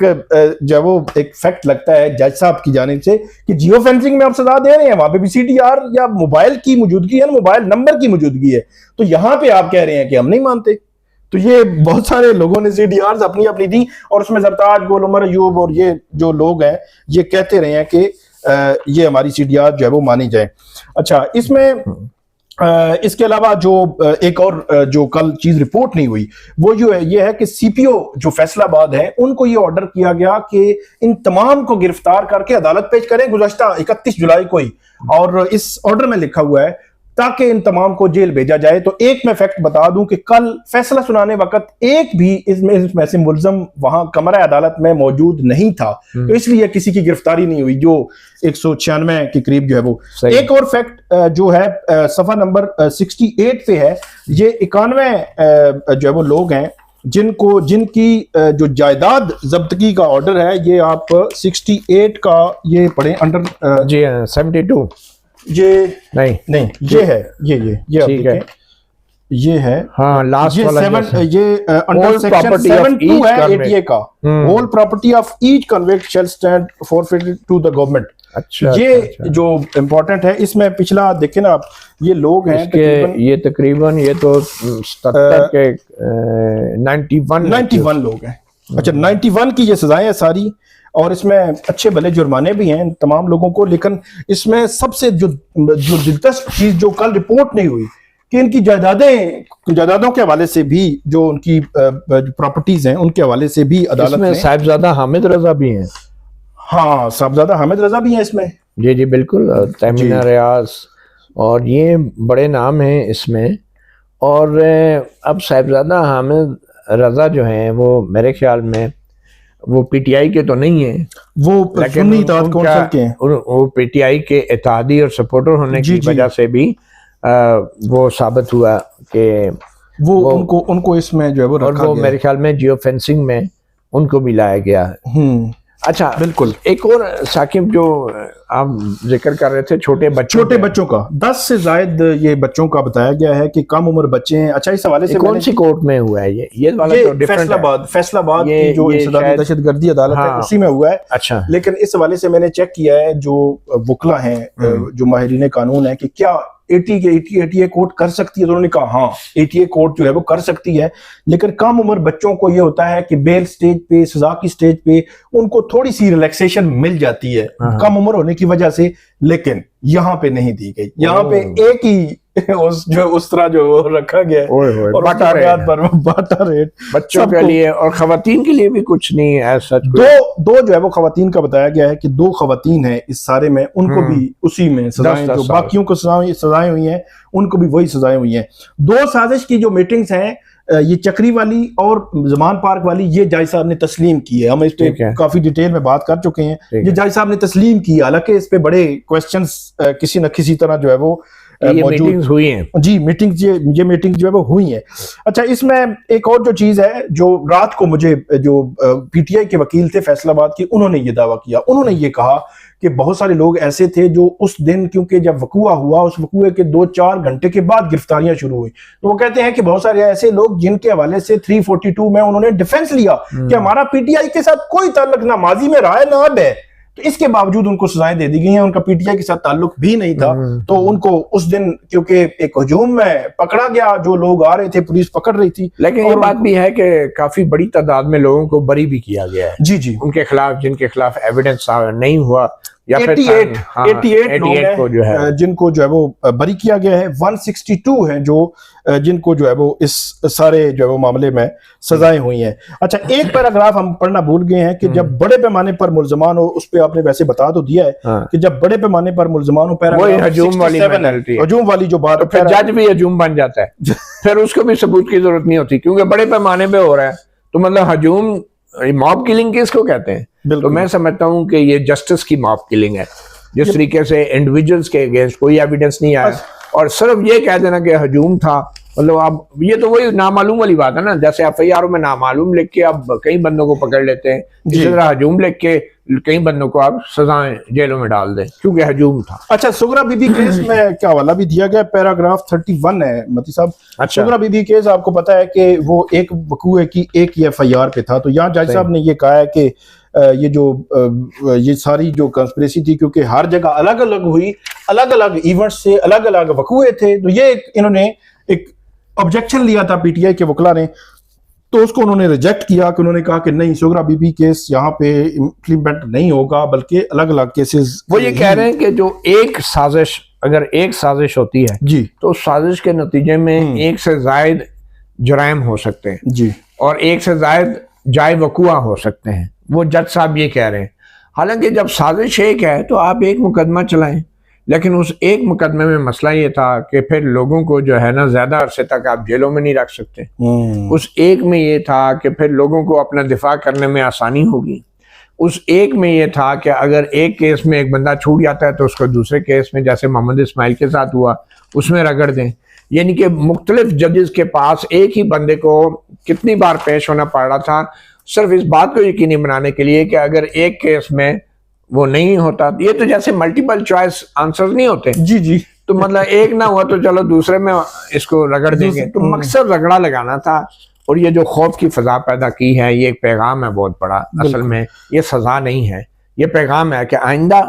जो है वो एक फैक्ट लगता है जज साहब की जानिब से कि जियो फेंसिंग में आप सजा दे रहे हैं, वहां पे भी CDR या मोबाइल की मौजूदगी है, मोबाइल नंबर की मौजूदगी है, तो यहां पे आप कह रहे हैं कि हम नहीं मानते। तो ये बहुत सारे लोगों ने CDRs अपनी अपनी दी और उसमें ज़रताज, गोल उमर अयूब और ये जो लोग हैं ये कहते रहे हैं कि ये हमारी CDR जो है वो मानी जाए। अच्छा, इसमें इसके अलावा जो एक और जो कल चीज रिपोर्ट नहीं हुई वो जो है ये है कि CPO जो फैसलाबाद है उनको ये ऑर्डर किया गया कि इन तमाम को गिरफ्तार करके अदालत पेश करें गुज़श्ता 31 जुलाई को ही, और इस ऑर्डर में लिखा हुआ है ताकि इन तमाम को जेल भेजा जाए। तो एक मैं फैक्ट बता दूं कि कल फैसला सुनाने वक्त एक भी इसमें से मुल्जम वहां कमरा अदालत में मौजूद नहीं था, तो इसलिए किसी की गिरफ्तारी नहीं हुई, जो 196 के करीब जो है वो। एक और फैक्ट जो है सफा नंबर 68 पे है, ये 91 जो है वो लोग हैं जिनकी जो जायदाद जब्तगी का ऑर्डर है, ये आप 68 का ये पढ़े अंडर जी 72 ये नहीं ये है ये ठीक है, ये है हाँ लास्ट वाला ये अंडर सेक्शन 72 है ATA का, whole property of each convict shall stand forfeited to the government. अच्छा, ये अच्छा। जो इम्पोर्टेंट है इसमें पिछला देखें ना आप, ये लोग हैं तकरीबन ये तो 77 के 91 लोग हैं। अच्छा, 91 की ये सजाएं हैं सारी, और इसमें अच्छे भले जुर्माने भी हैं तमाम लोगों को। लेकिन इसमें सबसे जो दिलचस्प चीज जो कल रिपोर्ट नहीं हुई कि इनकी जायदादों के हवाले से भी, जो उनकी प्रॉपर्टीज हैं उनके हवाले से भी अदालत में साहिबजादा हामिद रजा भी हैं। हाँ, साहिबजादा हामिद रजा भी हैं इसमें। जी जी बिल्कुल, तमीना रियाज और ये बड़े नाम हैं इसमें। और अब साहिबजादा हामिद रजा जो हैं वो मेरे ख्याल में वो PTI के तो नहीं है, वो सुन्नी इत्तेहाद कौंसिल के हैं। वो PTI के इत्तेहादी और सपोर्टर होने की वजह से भी वो साबित हुआ कि वो उनको इसमें जो है वो रखा गया। और वो मेरे ख्याल में जियो फेंसिंग में उनको भी लाया गया है। अच्छा बिल्कुल। एक और साकिब जो आप जिक्र कर रहे थे छोटे बच्चों का 10 से ज्यादा ये बच्चों का बताया गया है कि कम उम्र बच्चे हैं। अच्छा, इस हवाले से कौन सी कोर्ट में हुआ है ये वाला? तो फैसलाबाद की जो दहशतगर्दी अदालत है उसी में हुआ है। अच्छा, लेकिन इस हवाले से मैंने चेक किया है जो वकला हैं जो माहिरीन कानून है कि क्या ATA कोर्ट कर सकती है, तो उन्होंने कहा हाँ ATA कोर्ट जो है वो कर सकती है। लेकिन कम उम्र बच्चों को ये होता है कि बेल स्टेज पे, सजा की स्टेज पे उनको थोड़ी सी रिलैक्सेशन मिल जाती है कम उम्र होने की वजह से, लेकिन यहाँ पे नहीं दी गई। यहाँ पे एक ही उस तरह जो रखा गया है और बाटा रेट बच्चों के लिए और खवातीन के लिए भी कुछ नहीं है ऐसा। दो जो है वो खवातीन का बताया गया है कि 2 खवातीन है इस सारे में, उनको भी उसी में सजाएं, जो बाकियों को सजाएं हुई हैं उनको भी वही सजाएं हुई हैं। 2 साजिश की जो मीटिंग्स हैं, ये चक्री वाली और जमान पार्क वाली, ये जज साहब ने तस्लीम की है। हम इस पे काफी डिटेल में बात कर चुके हैं। ये जज साहब ने तस्लीम की, हालांकि इस पे बड़े क्वेश्चंस किसी न किसी तरह जो है वो ये मीटिंग्स हुई हैं जी, ये मीटिंग जो है वो हुई है। अच्छा, इसमें एक और जो चीज है, जो रात को मुझे जो पीटीआई के वकील थे फैसलाबाद के, उन्होंने ये दावा किया, उन्होंने ये कहा कि बहुत सारे लोग ऐसे थे जो उस दिन, क्योंकि जब वकूआ हुआ उस वकूए के 2-4 घंटे के बाद गिरफ्तारियां शुरू हुई, तो वो कहते हैं कि बहुत सारे ऐसे लोग जिनके हवाले से 342 में उन्होंने डिफेंस लिया कि हमारा पीटीआई के साथ कोई ताल्लुक ना माजी में रहा है ना अब है, तो इसके बावजूद उनको सजाएं दे दी गई हैं। उनका पीटीआई के साथ ताल्लुक भी नहीं था, तो उनको उस दिन क्योंकि एक हुजूम में पकड़ा गया, जो लोग आ रहे थे पुलिस पकड़ रही थी। लेकिन ये बात भी है कि काफी बड़ी तादाद में लोगों को बरी भी किया गया है जी जी, उनके खिलाफ, जिनके खिलाफ एविडेंस नहीं हुआ, या 88 लोग हैं को जो है जिनको जो है वो बरी किया गया है। 162 हैं जो जिनको जो है वो इस सारे जो है वो मामले में सजाएं हुई हैं। अच्छा, एक पैराग्राफ हम पढ़ना भूल गए हैं कि जब बड़े पैमाने पर मुल्जमान हो, उस पे आपने वैसे बता तो दिया है कि जब बड़े पैमाने पर मुल्जमान हो, पैराग्राफ हजूम वाली जो बात, फिर जज भी हजूम बन जाता है फिर उसको भी सबूत की जरूरत नहीं होती, क्योंकि बड़े पैमाने पे हो रहा है, तो मतलब हजूम, मॉब किलिंग किसको कहते हैं? तो मैं समझता हूँ कि ये जस्टिस की मॉब किलिंग है, जिस तरीके से इंडिविजुअल्स के अगेंस्ट कोई एविडेंस नहीं आया और सिर्फ ये कह देना कि हजूम था, मतलब आप ये तो वही नामालूम वाली बात है ना, जैसे एफआईआर में नामालूम लिख के आप कई बंदों को पकड़ लेते हैं, इसी तरह हजूम लिख के कई बंदों को आप सजाएं जेलों में डाल दें क्योंकि हजूम था। अच्छा, सुगरा बीबी केस में क्या हवाला भी दिया गया, पैराग्राफ 31 है मती साहब। अच्छा, सुगरा बीबी केस आपको पता है कि वो एक वकूए की एक ही एफआईआर पे था, तो यहाँ जज साहब ने ये कहा है कि ये सारी जो कंस्पिरेसी थी, क्योंकि हर जगह अलग अलग हुई, अलग अलग इवेंट्स से अलग अलग वकूए थे, तो ये इन्होंने एक ऑब्जेक्शन लिया था पीटीआई के वकला ने, तो उसको उन्होंने रिजेक्ट किया कि उन्होंने कहा कि नहीं, सुगरा बीबी केस यहाँ पे इम्प्लीमेंट नहीं होगा, बल्कि अलग अलग केसेस। वो ये कह रहे हैं कि जो एक साजिश, अगर एक साजिश होती है जी, तो साजिश के नतीजे में एक से जायद जराइम हो सकते हैं जी, और एक से जायद जाय वकूआ हो सकते हैं, वो जज साहब ये कह रहे हैं। हालांकि जब साजिश एक है तो आप एक मुकदमा चलाएं, लेकिन उस एक मुकदमे में मसला ये था कि फिर लोगों को जो है ना ज्यादा अरसे तक आप जेलों में नहीं रख सकते। उस एक में ये था कि फिर लोगों को अपना दिफा करने में आसानी होगी। उस एक में ये था कि अगर एक केस में एक बंदा छूट जाता है तो उसको दूसरे केस में, जैसे मोहम्मद इस्माइल के साथ हुआ, उसमें रगड़ दें। यानी कि मुख्तलिफ जजेस के पास एक ही बंदे को कितनी बार पेश होना पड़ रहा था, सिर्फ इस बात को यकीनी बनाने के लिए कि अगर एक केस में वो नहीं होता, ये तो जैसे मल्टीपल चॉइस आंसर नहीं होते जी जी, तो मतलब एक ना हुआ तो चलो दूसरे में इसको रगड़ देंगे, तो मकसद रगड़ा लगाना था। और ये जो खौफ की फजा पैदा की है, ये एक पैगाम है बहुत बड़ा। असल में ये सजा नहीं है, ये पैगाम है कि आइंदा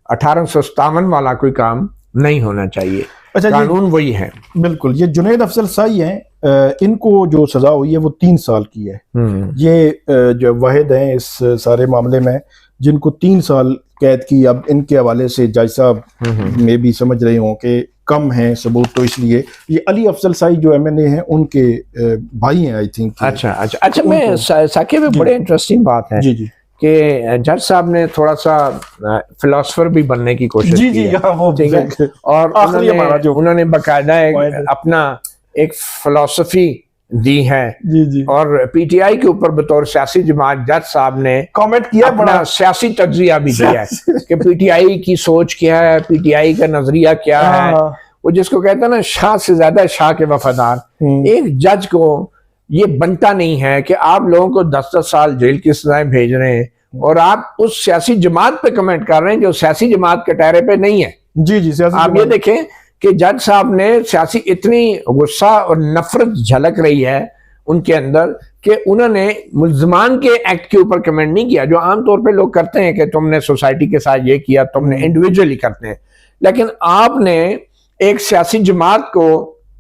1857 वाला कोई काम नहीं होना चाहिए। अच्छा, कानून वही है। बिल्कुल, ये जुनैद अफजल साई हैं, इनको जो सजा हुई है वो 3 साल की है। ये जो वाहिद हैं इस सारे मामले में जिनको 3 साल कैद की। अब इनके हवाले से जज साहब में भी समझ रहे हों कि कम है सबूत, तो इसलिए ये अली अफजल साई जो एमएनए हैं उनके भाई हैं, आई थिंक। अच्छा, मैं साकिब में बड़े इंटरेस्टिंग बात है जी जी कि जज साहब ने थोड़ा सा फिलोसफर भी बनने की कोशिश की है, वो ठीक है, और उन्होंने बाकायदा अपना एक फिलोसफी दी है जी जी, और पीटीआई के ऊपर बतौर सियासी जमात जज साहब ने कमेंट किया, अपना सियासी तज्जिया भी दिया है कि पीटीआई की सोच क्या है, पीटीआई का नजरिया क्या है। वो जिसको कहते हैं ना शाह से ज्यादा शाह के वफादार। एक जज को ये बनता नहीं है कि आप लोगों को 10-10 साल जेल की सजाएं भेज रहे हैं और आप उस सियासी जमात पे कमेंट कर रहे हैं जो सियासी जमात के टहरे पे नहीं है। जी जी, आप ये देखें कि जज साहब ने सियासी इतनी गुस्सा और नफरत झलक रही है उनके अंदर कि उन्होंने मुल्जमान के एक्ट के ऊपर कमेंट नहीं किया, जो आमतौर पे लोग करते हैं कि तुमने सोसाइटी के साथ ये किया, तुमने इंडिविजुअली करते हैं। लेकिन आपने एक सियासी जमात को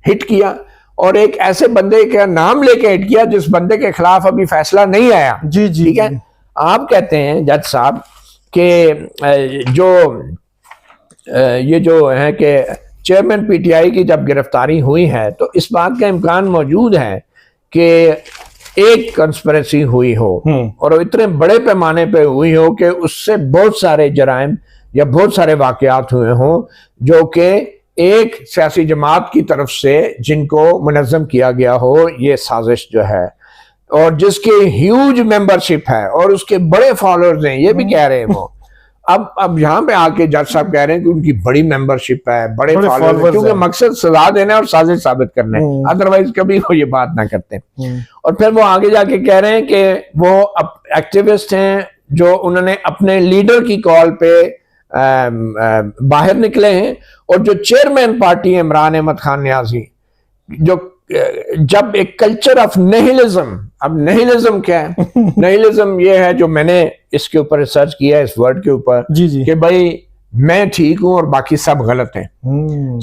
हिट किया और एक ऐसे बंदे का नाम लेके हिट किया जिस बंदे के खिलाफ अभी फैसला नहीं आया। जी जी, ठीक है। आप कहते हैं जज साहब कि ये जो है कि चेयरमैन पीटीआई की जब गिरफ्तारी हुई है तो इस बात का इम्कान मौजूद है कि एक कंस्पिरेसी हुई हो और इतने बड़े पैमाने पे हुई हो कि उससे बहुत सारे जराइम या बहुत सारे वाकयात हुए हों जो कि एक सियासी जमात की तरफ से जिनको मुनज़्ज़म किया गया हो ये साजिश जो है, और जिसके ह्यूज मेंबरशिप है और उसके बड़े फॉलोअर्स हैं, ये भी कह रहे हैं वो। अब यहाँ पे आके जज साहब कह रहे हैं कि उनकी बड़ी मेंबरशिप है, बड़े फॉलोअर्स हैं, क्योंकि हैं। मकसद सजा देना है और साजिश साबित करना है, अदरवाइज कभी वो ये बात ना करते। और फिर वो आगे जाके कह रहे हैं कि वो एक्टिविस्ट हैं जो उन्होंने अपने लीडर की कॉल पे बाहर निकले हैं, और जो चेयरमैन पार्टी है इमरान अहमद खान न्याजी, जो जब एक कल्चर ऑफ निहिलिज्म, अब निहिलिज्म क्या है? निहिलिज्म ये है, जो मैंने इसके ऊपर रिसर्च किया है, इस वर्ड के ऊपर, जी कि भाई मैं ठीक हूं और बाकी सब गलत हैं,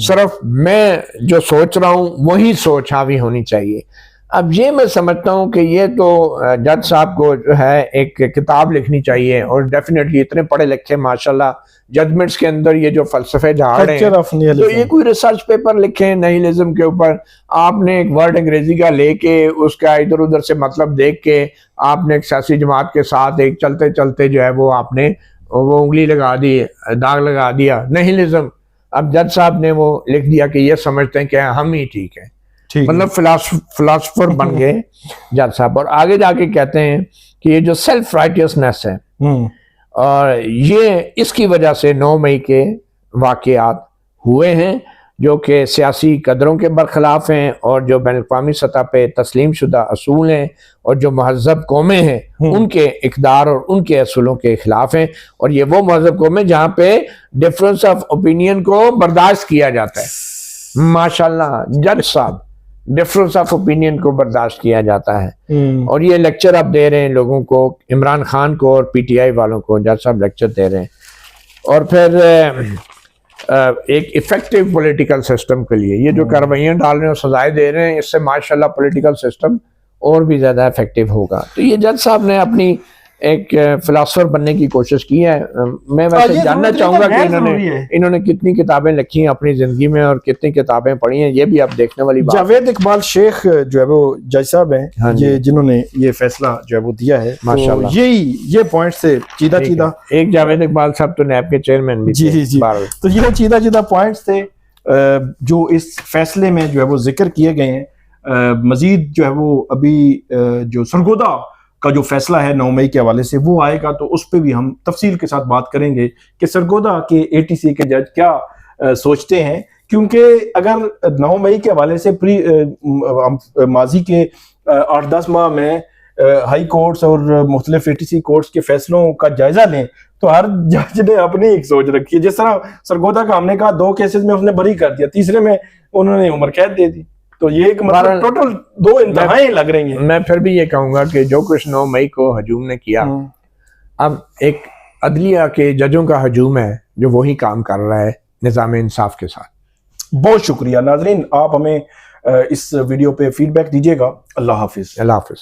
सिर्फ मैं जो सोच रहा हूं वही सोच हावी होनी चाहिए। अब ये मैं समझता हूं कि ये तो जज साहब को जो है एक किताब लिखनी चाहिए, और डेफिनेटली इतने पढ़े लिखे माशाल्लाह, जजमेंट्स के अंदर ये जो फलसफे झाड़ हैं, तो ये कोई रिसर्च पेपर लिखे निहिलिज्म के ऊपर। आपने एक वर्ड अंग्रेजी का लेके उसका इधर उधर से मतलब देख के आपने एक सियासी जमात के साथ एक चलते चलते जो है वो आपने वो उंगली लगा दी, दाग लगा दिया, निहिलिज्म। अब जज साहब ने वो लिख दिया कि ये समझते हैं कि हम ही ठीक है, मतलब फिलोसफर बन गए जज साहब। और आगे जाके कहते हैं कि ये जो सेल्फ राइटियसनेस है, और ये इसकी वजह से 9 मई के वाकयात हुए हैं, जो कि सियासी कदरों के बरखिलाफ हैं, और जो बैनुल-अक़वामी सतह पे तस्लीम शुदा असूल हैं, और जो महज़ब कौमें हैं उनके इक़दार और उनके असूलों के खिलाफ हैं। और ये वो महज़ब कौमें जहाँ पे डिफरेंस ऑफ ओपिनियन को बर्दाश्त किया जाता है। माशाल्लाह जज साहब, डिफरेंस ऑफ ओपिनियन को बर्दाश्त किया जाता है। और ये लेक्चर आप दे रहे हैं लोगों को, इमरान खान को और पीटीआई वालों को जज साहब लेक्चर दे रहे हैं। और फिर एक इफेक्टिव पॉलिटिकल सिस्टम के लिए ये जो कार्रवाइयाँ डाल रहे हैं और सजाएं दे रहे हैं, इससे माशाल्लाह पॉलिटिकल सिस्टम और भी ज़्यादा इफेक्टिव होगा। तो ये जज साहब ने अपनी एक फिलोसफर बनने की कोशिश की है। मैं वैसे जानना चाहूंगा कि इन्होंने कितनी किताबें लिखी हैं अपनी जिंदगी में और कितनी किताबें पढ़ी हैं, ये भी आप देखने वाली बात। जावेद इकबाल शेख जो है वो जज साहब हैं, हाँ ये जिन्होंने ये फैसला जो है वो दिया है, माशाल्लाह। तो ये पॉइंट से चीदा एक जावेद इकबाल साहब तो नैब के चेयरमैन भी जी। तो ये चीदा पॉइंट्स थे जो इस फैसले में जो है वो जिक्र किए गए हैं। मजीद जो है वो अभी जो सरगोदा का जो फैसला है 9 मई के हवाले से वो आएगा, तो उस पर भी हम तफसील के साथ बात करेंगे कि सरगोदा के एटीसी के जज क्या सोचते हैं। क्योंकि अगर 9 मई के हवाले से माजी के 8-10 माह में हाई कोर्ट्स और मुख्तलिफ एटीसी कोर्ट्स के फैसलों का जायजा लें, तो हर जज ने अपनी एक सोच रखी है। जिस तरह सरगोदा का हमने कहा 2 केसेस में उसने बरी कर दिया, तीसरे में उन्होंने उम्र कैद दे दी, तो ये एक मतलब टोटल 2 इंतहाएं लग रही हैं। मैं फिर भी ये कहूंगा कि जो कुछ 9 मई को हजूम ने किया, अब एक अदलिया के जजों का हजूम है जो वही काम कर रहा है निज़ाम इंसाफ के साथ। बहुत शुक्रिया नाजरीन, आप हमें इस वीडियो पे फीडबैक दीजिएगा। अल्लाह हाफिज। अल्लाह हाफिज।